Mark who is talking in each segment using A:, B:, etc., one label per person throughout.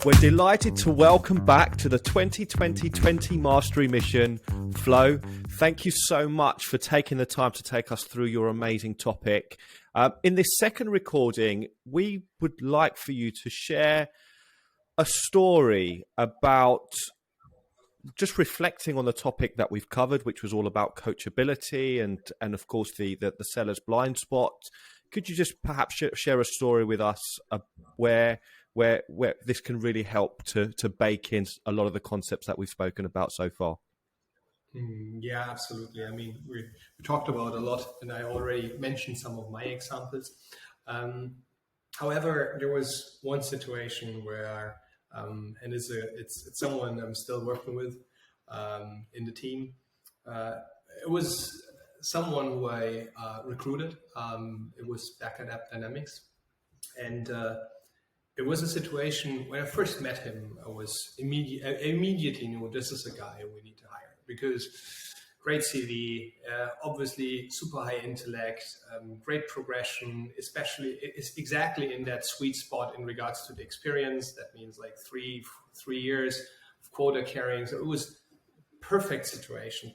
A: We're delighted to welcome back to the 2020 Mastery Mission, Flo. Thank you so much for taking the time to take us through your amazing topic. In this second recording, we would like for you to share a story about just reflecting on the topic that we've covered, which was all about coachability and of course the seller's blind spot. Could you just perhaps share a story with us where this can really help to bake in a lot of the concepts that we've spoken about so far?
B: Yeah, absolutely. I mean, we talked about a lot, and I already mentioned some of my examples. However, there was one situation where, and it's someone I'm still working with in the team. It was someone who I recruited. It was back at App Dynamics, and it was a situation when I first met him. I immediately knew this is a guy we need to hire, because great CV, obviously super high intellect, great progression, especially it's exactly in that sweet spot in regards to the experience. That means like three years of quota carrying. So it was perfect situation,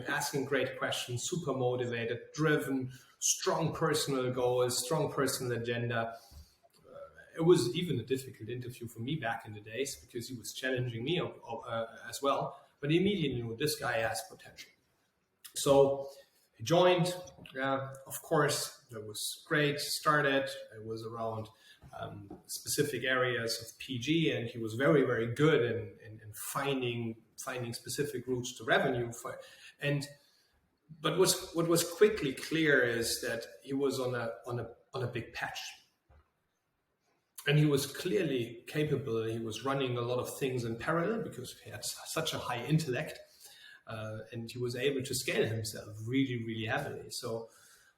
B: asking great questions, super motivated, driven, strong personal goals, strong personal agenda. It was even a difficult interview for me back in the days because he was challenging me as well. But he immediately knew this guy has potential. So he joined. Of course, it was great. Started. It was around specific areas of PG, and he was very, very good in finding specific routes to revenue. But what was quickly clear is that he was on a big patch. And he was clearly capable. He was running a lot of things in parallel because he had such a high intellect, and he was able to scale himself really, really heavily. So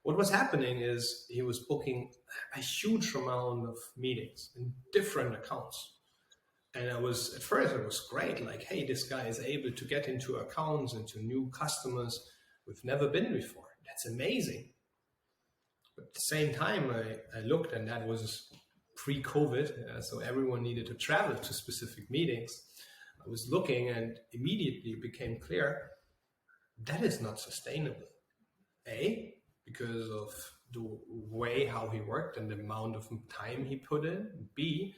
B: what was happening is he was booking a huge amount of meetings in different accounts. And at first it was great. Like, hey, this guy is able to get into accounts, into new customers we've never been before. That's amazing. But at the same time, I looked, and that was pre-COVID, so everyone needed to travel to specific meetings. I was looking, and immediately it became clear that is not sustainable. A, because of the way how he worked and the amount of time he put in. B,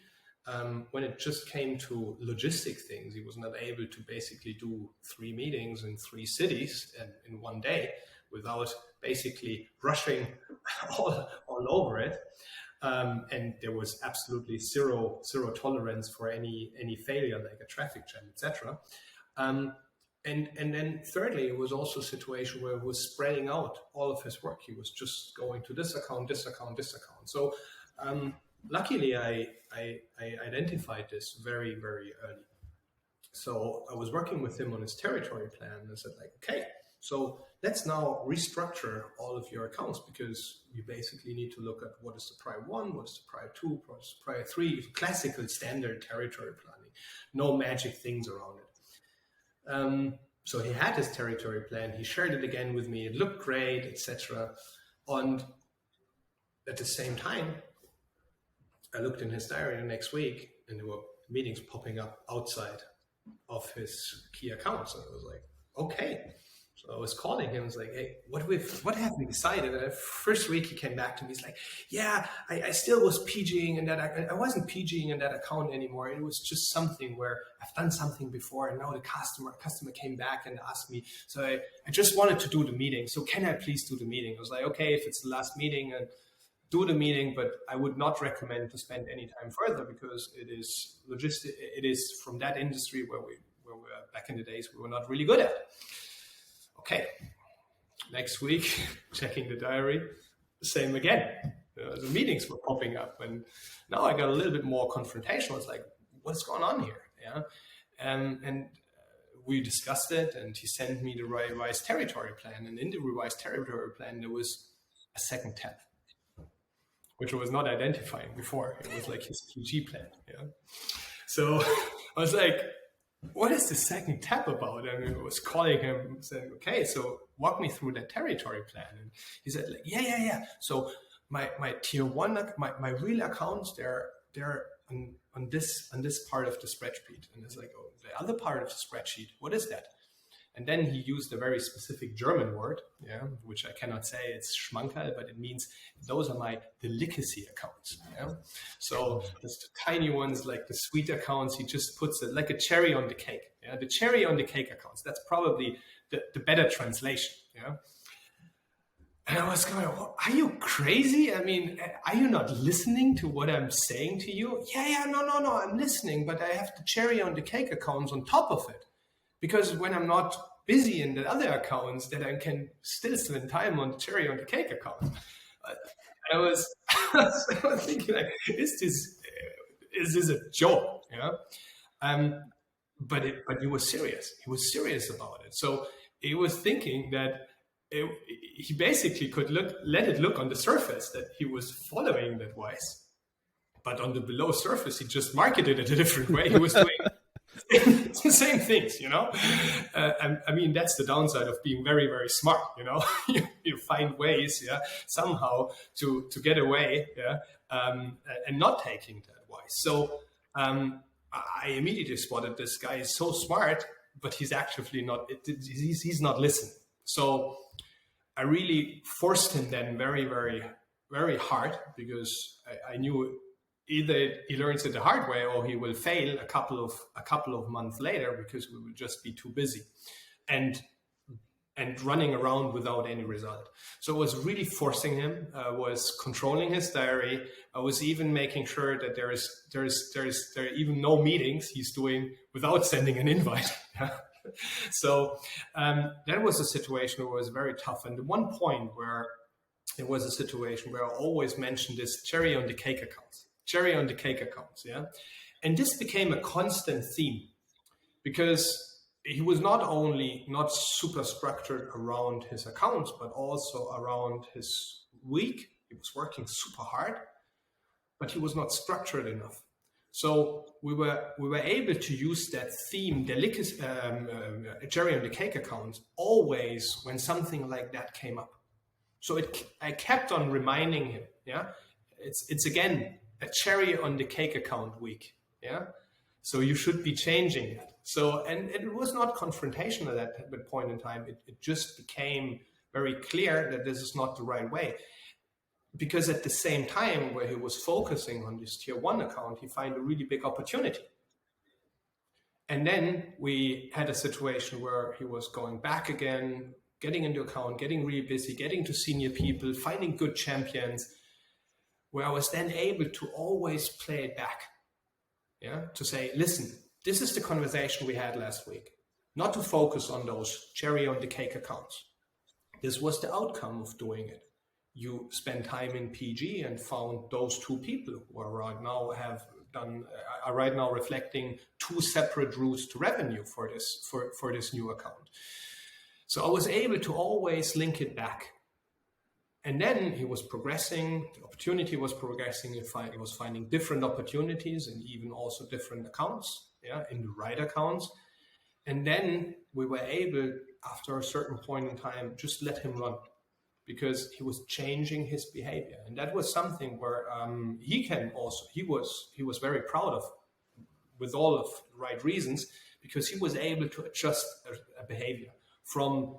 B: when it just came to logistic things, he was not able to basically do 3 meetings in 3 cities and in one day without basically rushing all over it. And there was absolutely zero tolerance for any failure, like a traffic jam, etc. And then thirdly, it was also a situation where he was spreading out all of his work. He was just going to this account. So luckily, I identified this very, very early. So I was working with him on his territory plan, and I said, like, okay, so let's now restructure all of your accounts, because you basically need to look at what is the prior 1, what is the prior 2, what is the prior 3, classical standard territory planning, no magic things around it. So he had his territory plan, he shared it again with me, it looked great, etc. And at the same time, I looked in his diary the next week, and there were meetings popping up outside of his key accounts. And I was like, okay. So I was calling him. I was like, hey, what have we decided? And the first week he came back to me. He's like, yeah, I still was PGing in that. I wasn't PGing in that account anymore. It was just something where I've done something before, and now the customer came back and asked me. So I just wanted to do the meeting. So can I please do the meeting? I was like, okay, if it's the last meeting, and do the meeting, but I would not recommend to spend any time further, because it is logistic. It is from that industry where we were back in the days we were not really good at. Okay, next week, checking the diary, same again. The meetings were popping up, and now I got a little bit more confrontational. It's like, what's going on here? Yeah, and we discussed it, and he sent me the revised territory plan. And in the revised territory plan, there was a second tab, which I was not identifying before. It was like his PG plan. Yeah, so I was like, what is the second tab about? And I was calling him saying, okay, so walk me through that territory plan. And he said, like, yeah. So my tier 1, my real accounts, they're there on this part of the spreadsheet. And it's like, oh, the other part of the spreadsheet, what is that? And then he used a very specific German word, yeah, which I cannot say. It's Schmankerl, but it means those are my delicacy accounts. Yeah? So there's the tiny ones, like the sweet accounts. He just puts it like a cherry on the cake. Yeah? The cherry on the cake accounts. That's probably the better translation. Yeah. And I was going, are you crazy? I mean, are you not listening to what I'm saying to you? Yeah, no, I'm listening, but I have the cherry on the cake accounts on top of it. Because when I'm not busy in the other accounts, that I can still spend time on the cherry on the cake account. I was thinking, like, is this a joke? Yeah. But he was serious. He was serious about it. So he was thinking that he basically could let it look on the surface that he was following that advice, but on the below surface, he just marketed it a different way. He was doing it's the same things, you know. I mean, that's the downside of being very, very smart. You know, you find ways, yeah, somehow to get away, yeah, and not taking the advice. So I immediately spotted this guy is so smart, but he's actually not. He's not listening. So I really forced him then very, very, very hard, because I knew either he learns it the hard way or he will fail a couple of months later, because we will just be too busy and running around without any result. So I was really forcing him, was controlling his diary. I was even making sure that there are even no meetings he's doing without sending an invite. So that was a situation where it was very tough. And the one point where it was a situation where I always mentioned this cherry on the cake accounts, yeah. And this became a constant theme, because he was not only not super structured around his accounts, but also around his week. He was working super hard, but he was not structured enough. So we were able to use that theme, the cherry on the cake account, always when something like that came up. So I kept on reminding him, yeah, it's again a cherry on the cake account week, yeah. So you should be changing it. So and it was not confrontational at that point in time. It just became very clear that this is not the right way. Because at the same time where he was focusing on this tier 1 account, he found a really big opportunity. And then we had a situation where he was going back again, getting into account, getting really busy, getting to senior people, finding good champions, where I was then able to always play it back. Yeah, to say, listen, this is the conversation we had last week. Not to focus on those cherry on the cake accounts. This was the outcome of doing it. You spend time in PG and found those two people who are right now reflecting two separate routes to revenue for this new account. So I was able to always link it back. And then he was progressing, the opportunity was progressing, he was finding different opportunities and even also different accounts, yeah, in the right accounts. And then we were able, after a certain point in time, just let him run, because he was changing his behavior. And that was something where he was very proud of, with all of the right reasons, because he was able to adjust a behavior from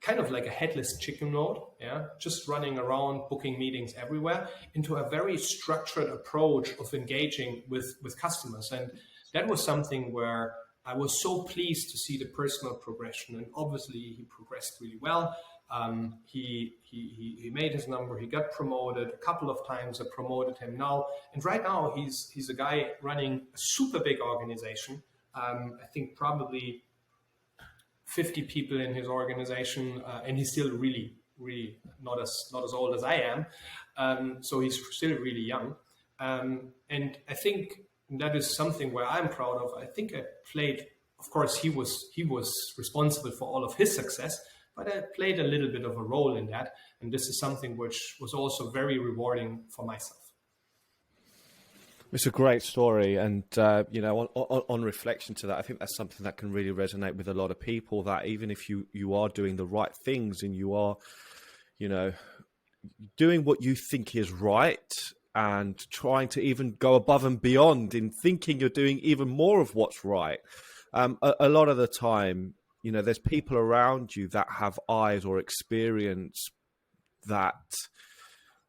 B: kind of like a headless chicken mode, yeah, just running around, booking meetings everywhere, into a very structured approach of engaging with customers. And that was something where I was so pleased to see the personal progression. And obviously he progressed really well. He made his number, he got promoted a couple of times. I promoted him now. And right now he's a guy running a super big organization. I think probably 50 people in his organization, and he's still really, really not as old as I am. So he's still really young. And I think that is something where I'm proud of. I think I played, of course, he was responsible for all of his success, but I played a little bit of a role in that. And this is something which was also very rewarding for myself.
A: It's a great story, and on reflection to that, I think that's something that can really resonate with a lot of people. That even if you are doing the right things and you are, doing what you think is right, and trying to even go above and beyond in thinking you're doing even more of what's right. A lot of the time, you know, there's people around you that have eyes or experience that,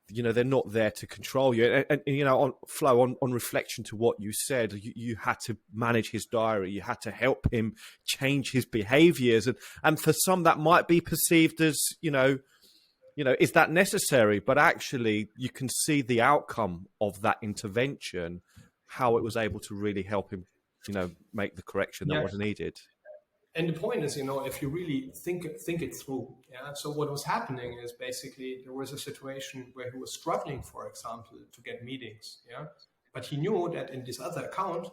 A: you know, they're not there to control you. And you know, on Flo, on reflection to what you said, you had to manage his diary. You had to help him change his behaviors. And for some, that might be perceived as, you know, is that necessary? But actually, you can see the outcome of that intervention, how it was able to really help him, you know, make the correction that was needed.
B: And the point is, you know, if you really think it through, yeah. So what was happening is basically there was a situation where he was struggling, for example, to get meetings, yeah. But he knew that in this other account,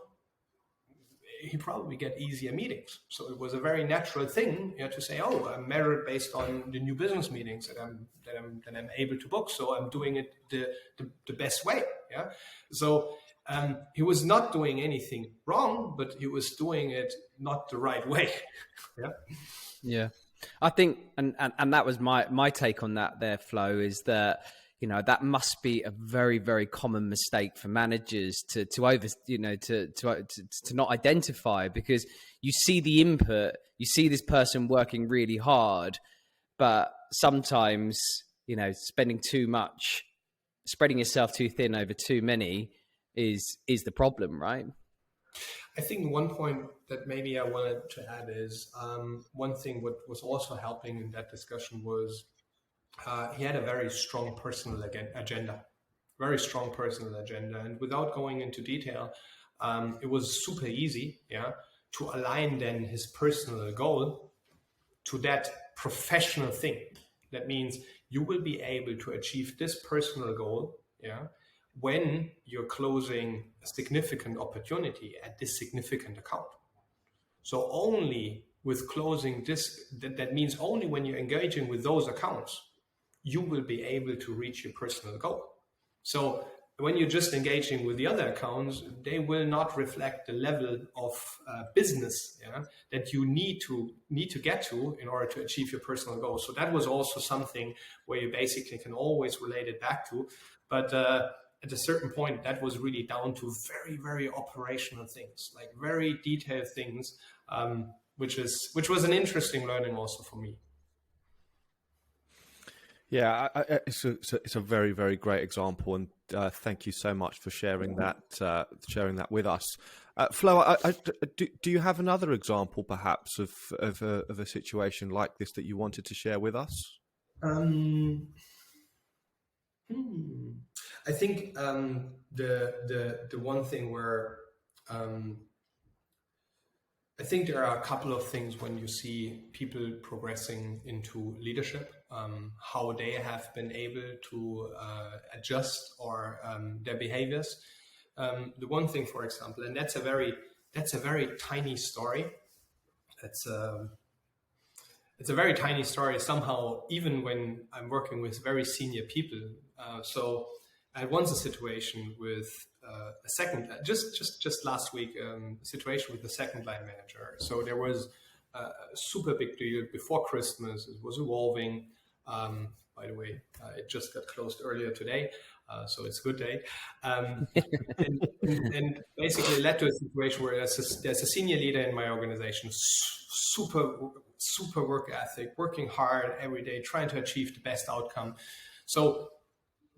B: he probably get easier meetings. So it was a very natural thing, yeah, to say, oh, I'm measured based on the new business meetings that I'm able to book. So I'm doing it the best way, yeah. So he was not doing anything wrong, but he was doing it not the right way. Yeah.
C: Yeah. I think, and that was my take on that there, Flo, is that, you know, that must be a very, very common mistake for managers to not identify, because you see the input, you see this person working really hard, but sometimes, you know, spending too much, spreading yourself too thin over too many is the problem, right?
B: I think one point that maybe I wanted to add is one thing what was also helping in that discussion was he had a very strong personal agenda, very strong personal agenda. And without going into detail, it was super easy, yeah, to align then his personal goal to that professional thing. That means you will be able to achieve this personal goal, yeah, when you're closing a significant opportunity at this significant account. So only with closing this, that means only when you're engaging with those accounts, you will be able to reach your personal goal. So when you're just engaging with the other accounts, they will not reflect the level of business, yeah, that you need to get to in order to achieve your personal goals. So that was also something where you basically can always relate it back to. But at a certain point, that was really down to very, very operational things, like very detailed things, which was an interesting learning also for me.
A: Yeah, it's a very, very great example, and thank you so much for sharing that with us. Flo, do you have another example, perhaps, of a situation like this that you wanted to share with us?
B: I think the one thing where I think there are a couple of things when you see people progressing into leadership, how they have been able to adjust or their behaviors. The one thing, for example, and that's a very tiny story. It's a very tiny story somehow, even when I'm working with very senior people. So I had once a situation with a second, just last week, a situation with the second line manager. So there was a super big deal before Christmas. It was evolving. By the way, it just got closed earlier today, so it's a good day. And basically led to a situation where there's a senior leader in my organization, super work ethic, working hard every day, trying to achieve the best outcome. So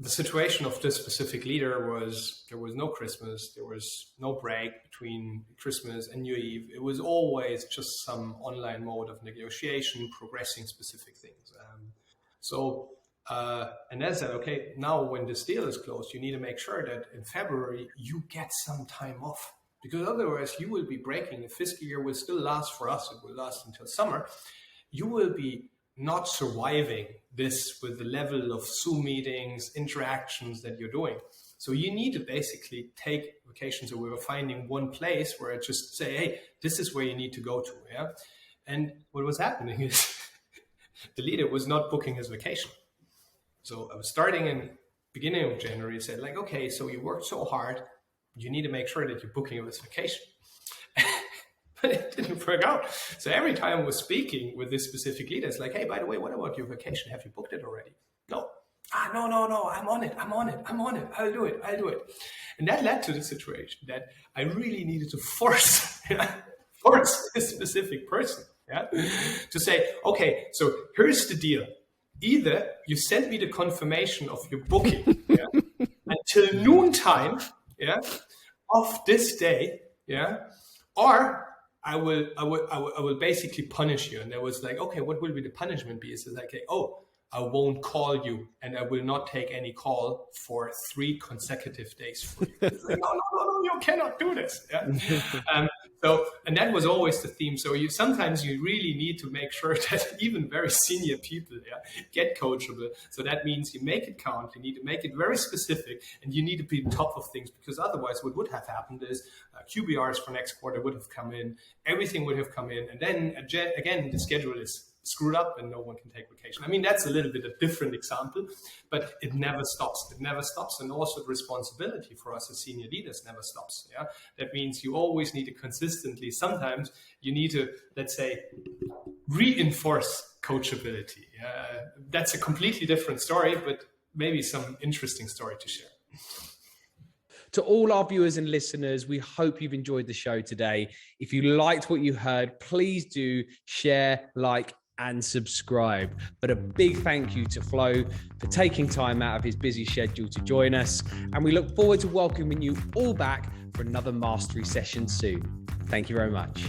B: the situation of this specific leader was there was no Christmas, there was no break between Christmas and New Year. It was always just some online mode of negotiation, progressing specific things. And I said, okay, now when this deal is closed, you need to make sure that in February you get some time off, because otherwise you will be breaking. The fiscal year will still last for us. It will last until summer. You will be not surviving this with the level of Zoom meetings, interactions that you're doing. So you need to basically take vacations. So we were finding one place where I just say, hey, this is where you need to go to. Yeah. And what was happening is the leader was not booking his vacation. So I was starting in beginning of January, said like, okay, so you worked so hard, you need to make sure that you're booking his vacation. But it didn't work out. So every time I was speaking with this specific leader, it's like, hey, by the way, what about your vacation? Have you booked it already? No. No, I'm on it, I'll do it. And that led to the situation that I really needed to force a specific person to say, okay, so here's the deal. Either you send me the confirmation of your booking until noontime of this day, or I will basically punish you. And there was like, okay, what will be the punishment be? It's like, okay, I won't call you, and I will not take any call for 3 consecutive days for you. It's like, no, you cannot do this. And that was always the theme. So sometimes you really need to make sure that even very senior people get coachable. So that means you make it count. You need to make it very specific, and you need to be on top of things, because otherwise what would have happened is QBRs for next quarter would have come in, everything would have come in, and then again the schedule is screwed up and no one can take vacation. I mean, that's a little bit a different example, but it never stops. It never stops. And also the responsibility for us as senior leaders never stops. That means you always need to consistently, sometimes you need to, let's say, reinforce coachability. That's a completely different story, but maybe some interesting story to share.
C: To all our viewers and listeners, we hope you've enjoyed the show today. If you liked what you heard, please do share, like, and subscribe. But a big thank you to Flo for taking time out of his busy schedule to join us. And we look forward to welcoming you all back for another mastery session soon. Thank you very much.